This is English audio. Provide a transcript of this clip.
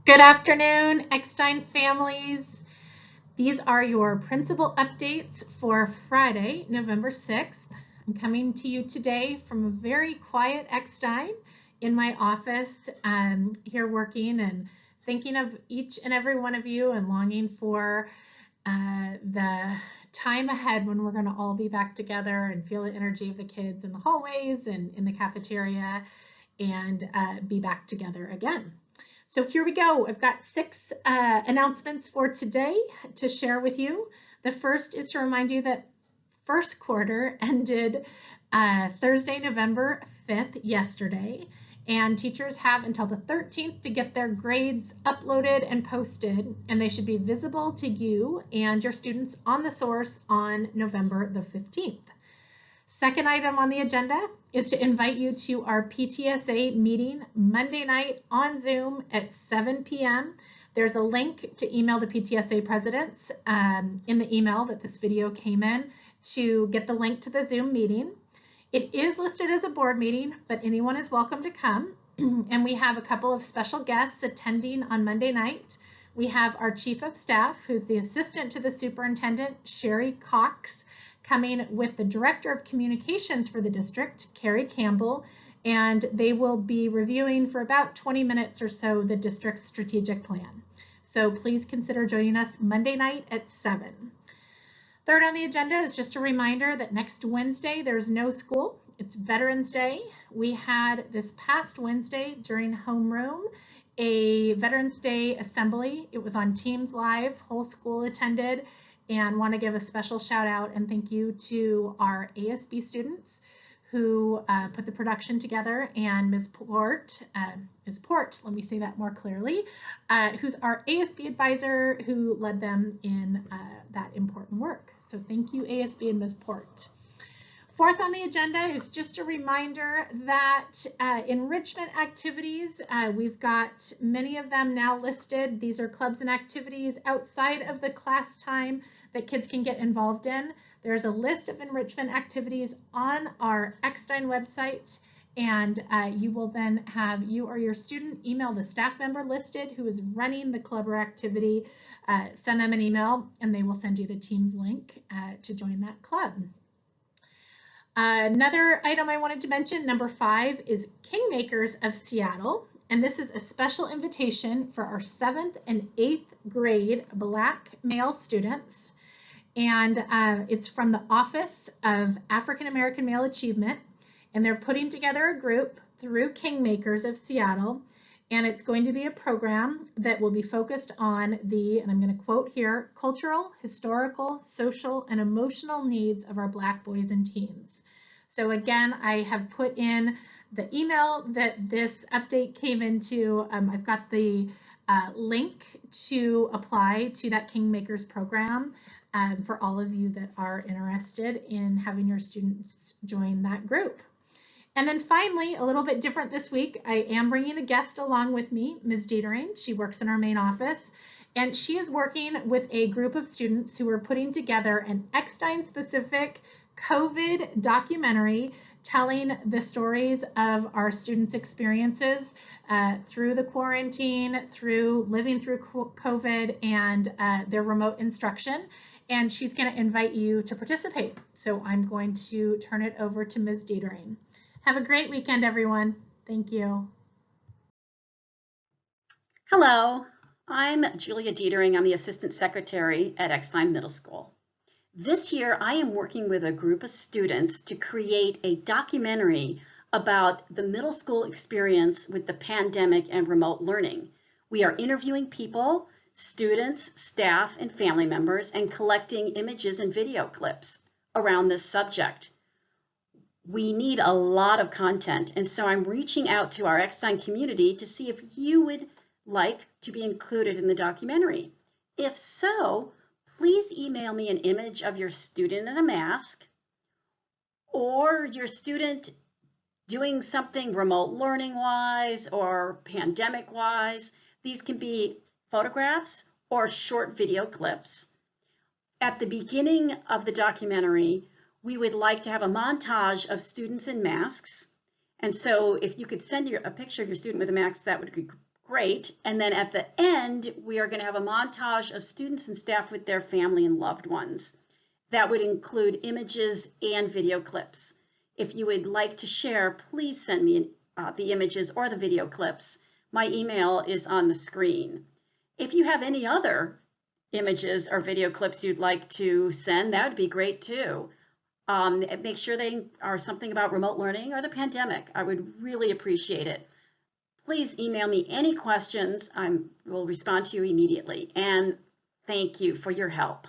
Good afternoon, Eckstein families. These are your principal updates for Friday, November 6th. I'm coming to you today from a very quiet Eckstein in my office, here working and thinking of each and every one of you and longing for the time ahead when we're going to all be back together and feel the energy of the kids in the hallways and in the cafeteria and be back together again. So here we go. I've got 6 announcements for today to share with you. The first is to remind you that first quarter ended Thursday, November 5th, yesterday, and teachers have until the 13th to get their grades uploaded and posted, and they should be visible to you and your students on the source on November the 15th. Second item on the agenda is to invite you to our PTSA meeting Monday night on Zoom at 7 p.m. There's a link to email the PTSA presidents in the email that this video came in to get the link to the Zoom meeting. It is listed as a board meeting, but anyone is welcome to come. And we have a couple of special guests attending on Monday night. We have our Chief of Staff, who's the assistant to the superintendent, Sherry Cox, coming with the Director of Communications for the district, Carrie Campbell, and they will be reviewing for about 20 minutes or so the district's strategic plan. So please consider joining us Monday night at 7. Third on the agenda is just a reminder that next Wednesday there's no school. It's Veterans Day. We had this past Wednesday during homeroom a Veterans Day assembly. It was on Teams Live, whole school attended, and want to give a special shout out and thank you to our ASB students who put the production together, and Ms. Port, let me say that more clearly, who's our ASB advisor who led them in that important work. So thank you, ASB and Ms. Port. Fourth on the agenda is just a reminder that enrichment activities, we've got many of them now listed. These are clubs and activities outside of the class time that kids can get involved in. There's a list of enrichment activities on our Eckstein website, and you will then have you or your student email the staff member listed who is running the club or activity, send them an email, and they will send you the Teams link to join that club. Another item I wanted to mention, number 5, is Kingmakers of Seattle, and this is a special invitation for our 7th and 8th grade Black male students, and it's from the Office of African American Male Achievement, and they're putting together a group through Kingmakers of Seattle, and it's going to be a program that will be focused on the, and I'm going to quote here, cultural, historical, social, and emotional needs of our Black boys and teens. So again, I have put in the email that this update came into. I've got the link to apply to that Kingmakers program for all of you that are interested in having your students join that group. And then finally, a little bit different this week, I am bringing a guest along with me, Ms. Dietering. She works in our main office, and she is working with a group of students who are putting together an Eckstein-specific COVID documentary telling the stories of our students' experiences through the quarantine, through living through COVID, and their remote instruction. And she's going to invite you to participate. So I'm going to turn it over to Ms. Dietering. Have a great weekend, everyone. Thank you. Hello, I'm Julia Dietering. I'm the Assistant Secretary at Eckstein Middle School. This year, I am working with a group of students to create a documentary about the middle school experience with the pandemic and remote learning. We are interviewing people, students, staff, and family members, and collecting images and video clips around this subject. We need a lot of content, and so I'm reaching out to our Eckstein community to see if you would like to be included in the documentary. If so, please email me an image of your student in a mask or your student doing something remote learning wise or pandemic wise. These can be photographs or short video clips. At the beginning of the documentary, we would like to have a montage of students in masks. And so if you could send a picture of your student with a mask, that would be Great. And then at the end, we are going to have a montage of students and staff with their family and loved ones. That would include images and video clips. If you would like to share, please send me the images or the video clips. My email is on the screen. If you have any other images or video clips you'd like to send, that would be great too. Make sure they are something about remote learning or the pandemic. I would really appreciate it. Please email me any questions. I will respond to you immediately. And thank you for your help.